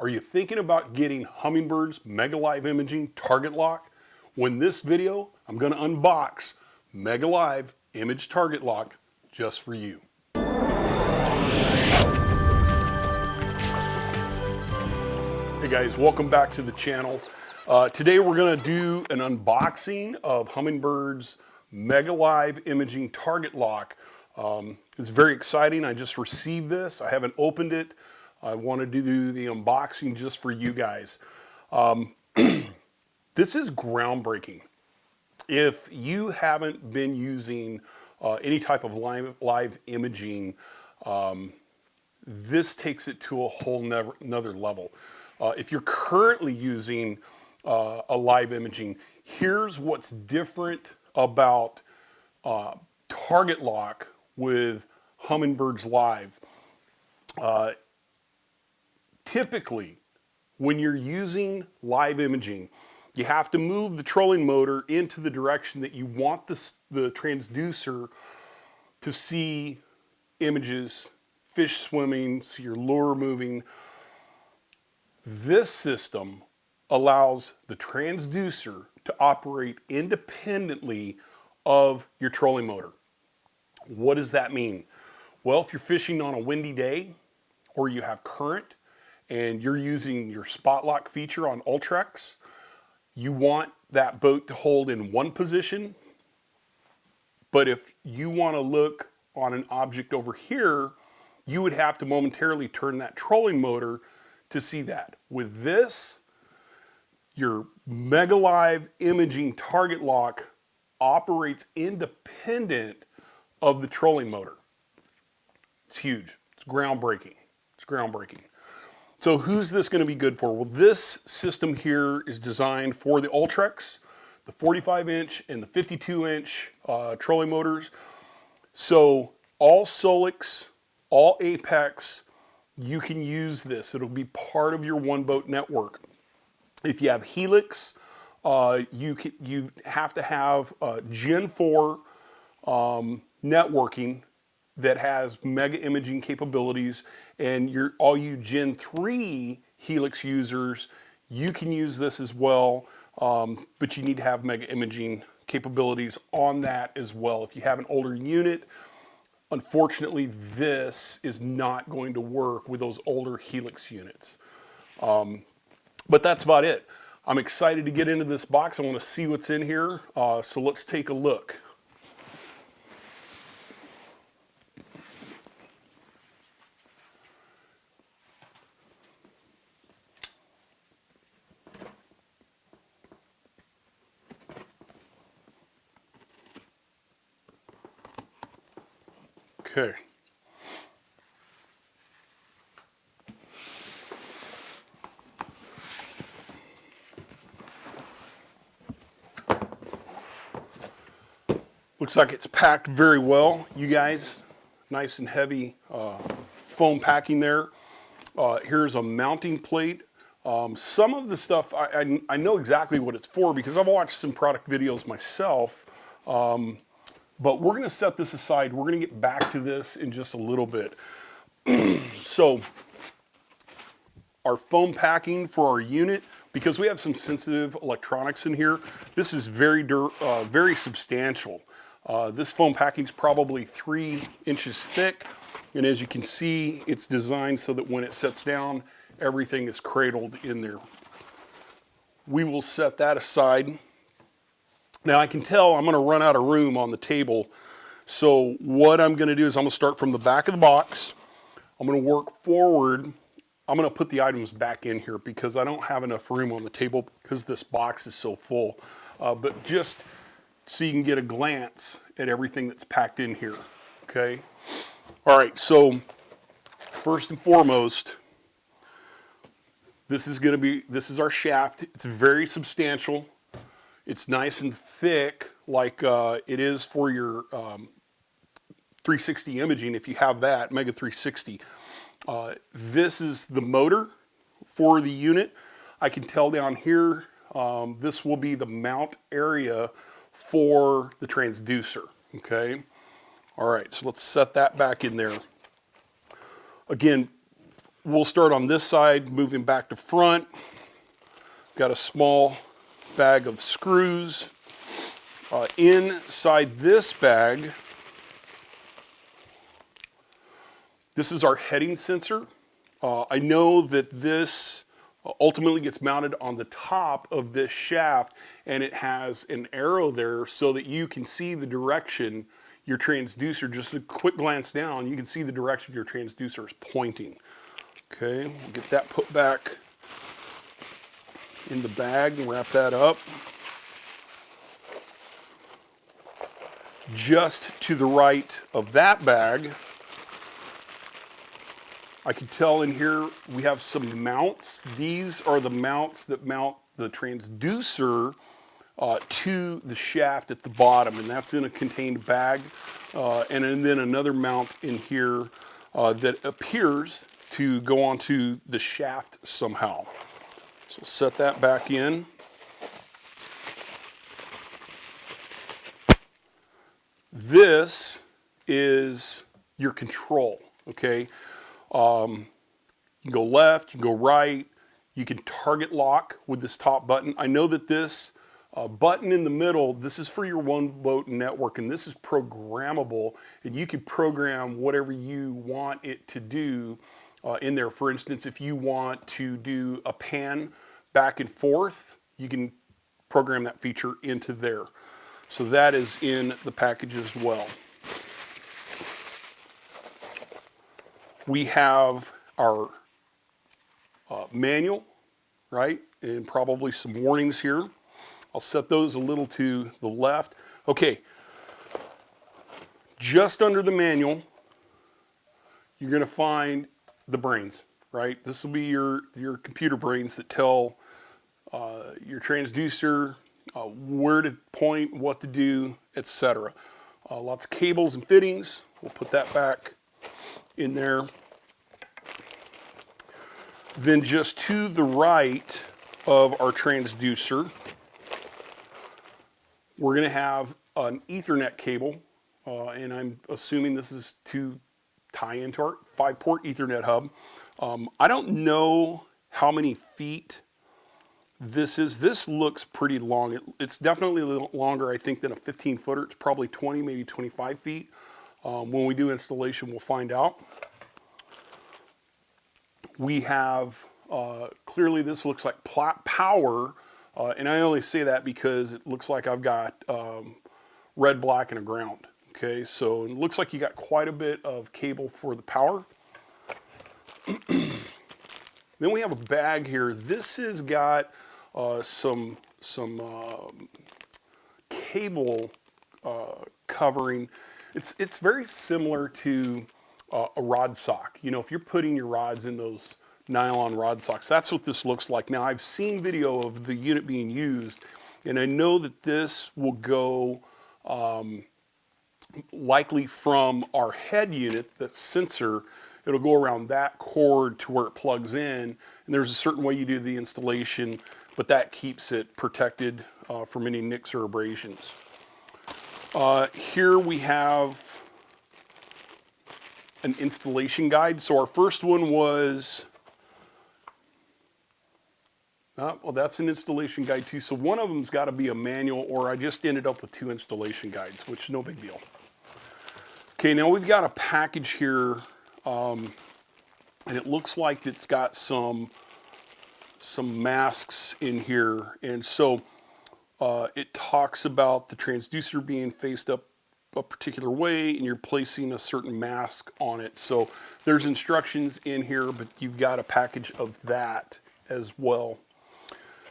Are you thinking about getting Hummingbird's Mega Live Imaging TargetLock? Well, in this video, I'm going to unbox Mega Live Image TargetLock just for you. Hey guys, welcome back to the channel. Today we're going to do an unboxing of Hummingbird's Mega Live Imaging TargetLock. It's very exciting. I just received this. I haven't opened it. I wanted to do the unboxing just for you guys. This is groundbreaking. If you haven't been using any type of live imaging, this takes it to a whole another level. If you're currently using a live imaging, here's what's different about TargetLock with Hummingbird's Live. Typically, when you're using live imaging, you have to move the trolling motor into the direction that you want the transducer to see images, fish swimming, see your lure moving. This system allows the transducer to operate independently of your trolling motor. What does that mean? Well, if you're fishing on a windy day or you have current and you're using your spot lock feature on Ultrex, you want that boat to hold in one position, but if you want to look on an object over here, you would have to momentarily turn that trolling motor to see that. With this, your Mega Live Imaging TargetLock operates independent of the trolling motor. It's huge. It's groundbreaking. It's groundbreaking. So who's this going to be good for? Well, this system here is designed for the Ultrex, the 45-inch and the 52-inch trolling motors. So all Solix, all Apex, you can use this. It'll be part of your one boat network. If you have Helix, you have to have Gen 4 networking that has mega imaging capabilities, and all you Gen 3 Helix users, you can use this as well, but you need to have mega imaging capabilities on that as well. If you have an older unit, unfortunately this is not going to work with those older Helix units. But that's about it. I'm excited to get into this box. I want to see what's in here, so let's take a look. Okay. Looks like it's packed very well, you guys. Nice and heavy foam packing there. Here's a mounting plate. Some of the stuff, I know exactly what it's for because I've watched some product videos myself. But we're going to set this aside. We're going to get back to this in just a little bit. So our foam packing for our unit, because we have some sensitive electronics in here, this is very substantial. This foam packing is probably 3 inches thick. And as you can see, it's designed so that when it sets down, everything is cradled in there. We will set that aside. Now I can tell I'm going to run out of room on the table, so what I'm going to do is I'm going to start from the back of the box. I'm going to work forward. I'm going to put the items back in here because I don't have enough room on the table because this box is so full. But just so you can get a glance at everything that's packed in here, okay? All right, so first and foremost, this is our shaft. It's very substantial. It's nice and thick, like it is for your 360 imaging, if you have that, Mega 360. This is the motor for the unit. I can tell down here, this will be the mount area for the transducer, okay? All right, so let's set that back in there. Again, we'll start on this side, moving back to front. Got a small bag of screws. Inside this bag, this is our heading sensor. I know that this ultimately gets mounted on the top of this shaft, and it has an arrow there so that you can see the direction your transducer, just a quick glance down, you can see the direction your transducer is pointing. Okay, we'll get that put back in the bag and wrap that up. Just to the right of that bag, I can tell in here we have some mounts. These are the mounts that mount the transducer to the shaft at the bottom, and that's in a contained bag. And then another mount in here that appears to go onto the shaft somehow. So set that back in. This is your control, okay? You can go left, you can go right, you can target lock with this top button. I know that this button in the middle, this is for your one boat network, and this is programmable, and you can program whatever you want it to do in there. For instance, if you want to do a pan back and forth, you can program that feature into there. So that is in the package as well. We have our manual, right? And probably some warnings here. I'll set those a little to the left. Okay, just under the manual, you're gonna find the brains, right? This will be your computer brains that tell your transducer where to point, what to do, etc. Lots of cables and fittings. We'll put that back in there. Then just to the right of our transducer, we're going to have an Ethernet cable, and I'm assuming this is to tie into our 5-port Ethernet hub. I don't know how many feet this is. This looks pretty long. It's definitely a little longer, I think, than a 15-footer. It's probably 20, maybe 25 feet. When we do installation, we'll find out. We have, clearly this looks like power, and I only say that because it looks like I've got red, black, and a ground. Okay, so it looks like you got quite a bit of cable for the power. Then we have a bag here. This has got some cable covering. It's very similar to a rod sock. You know, if you're putting your rods in those nylon rod socks, that's what this looks like. Now, I've seen video of the unit being used, and I know that this will go likely from our head unit, the sensor. It'll go around that cord to where it plugs in, and there's a certain way you do the installation, but that keeps it protected from any nicks or abrasions. Here we have an installation guide. So our first one was, well, that's an installation guide too. So one of them's got to be a manual, or I just ended up with 2 installation guides, which is no big deal. Okay, now we've got a package here, and it looks like it's got some masks in here. And so it talks about the transducer being faced up a particular way, and you're placing a certain mask on it. So there's instructions in here, but you've got a package of that as well.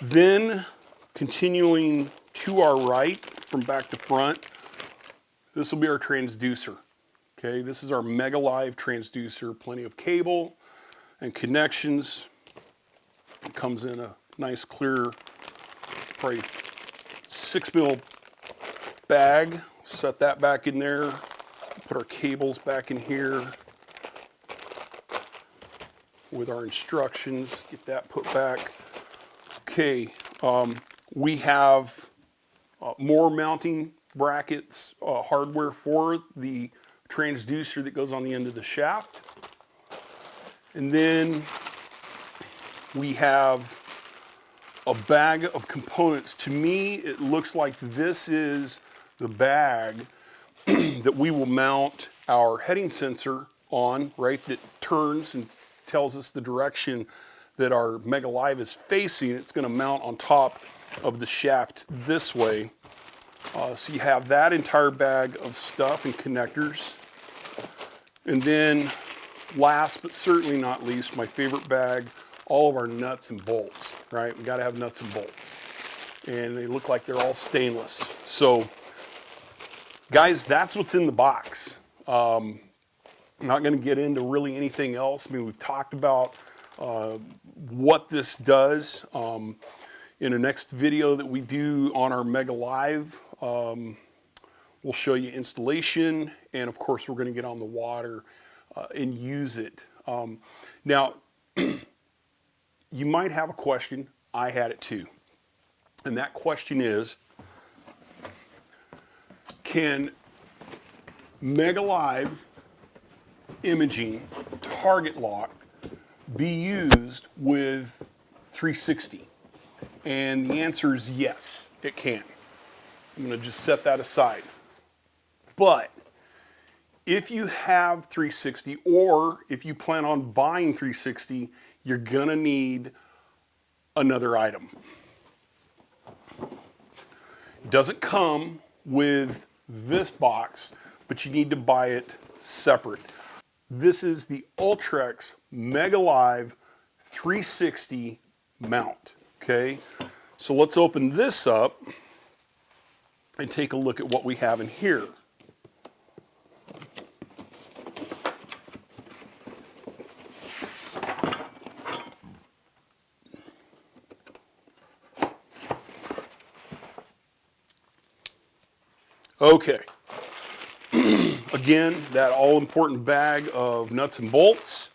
Then continuing to our right from back to front, this will be our transducer. Okay, this is our Mega Live transducer, plenty of cable and connections. It comes in a nice clear, probably 6mm bag. Set that back in there. Put our cables back in here with our instructions. Get that put back. Okay, we have more mounting brackets, hardware for the transducer that goes on the end of the shaft. And then we have a bag of components. To me, it looks like this is the bag that we will mount our heading sensor on, right, that turns and tells us the direction that our Mega Live is facing. It's going to mount on top of the shaft this way. So you have that entire bag of stuff and connectors. And then last but certainly not least, my favorite bag, all of our nuts and bolts, right? We got to have nuts and bolts. And they look like they're all stainless. So guys, that's what's in the box. I'm not going to get into really anything else. I mean, we've talked about what this does. In the next video that we do on our Mega Live, we'll show you installation, and of course we're going to get on the water and use it. Now, you might have a question. I had it too. And that question is, can Mega Live imaging TargetLock be used with 360? And the answer is yes, it can. I'm going to just set that aside. But if you have 360, or if you plan on buying 360, you're going to need another item. It doesn't come with this box, but you need to buy it separate. This is the Ultrex Mega Live 360 mount. Okay, so let's open this up and take a look at what we have in here. Okay, again, that all-important bag of nuts and bolts.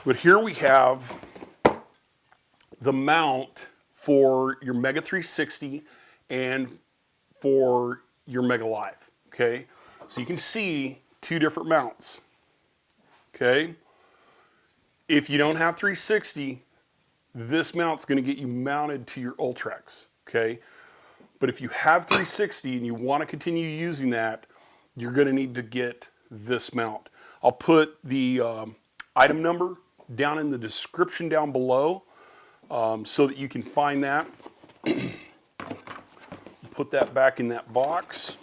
But here we have the mount for your Mega 360 and for your Mega Live, okay? So you can see two different mounts, okay? If you don't have 360, this mount's gonna get you mounted to your Ultrex, okay? But if you have 360 and you wanna continue using that, you're gonna need to get this mount. I'll put the item number down in the description down below, so that you can find that. Put that back in that box.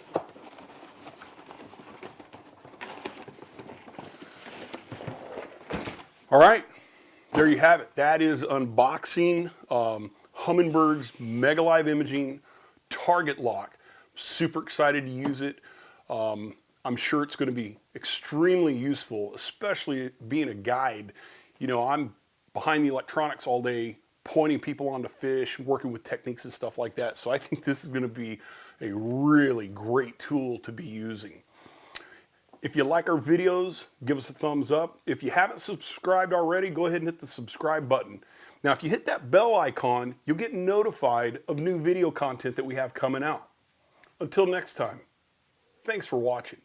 All right, there you have it. That is unboxing Humminbird's Mega Live Imaging TargetLock. Super excited to use it. I'm sure it's going to be extremely useful, especially being a guide. You know, I'm behind the electronics all day, pointing people onto fish, working with techniques and stuff like that. So I think this is going to be a really great tool to be using. If you like our videos, give us a thumbs up. If you haven't subscribed already, go ahead and hit the subscribe button. Now, if you hit that bell icon, you'll get notified of new video content that we have coming out. Until next time, thanks for watching.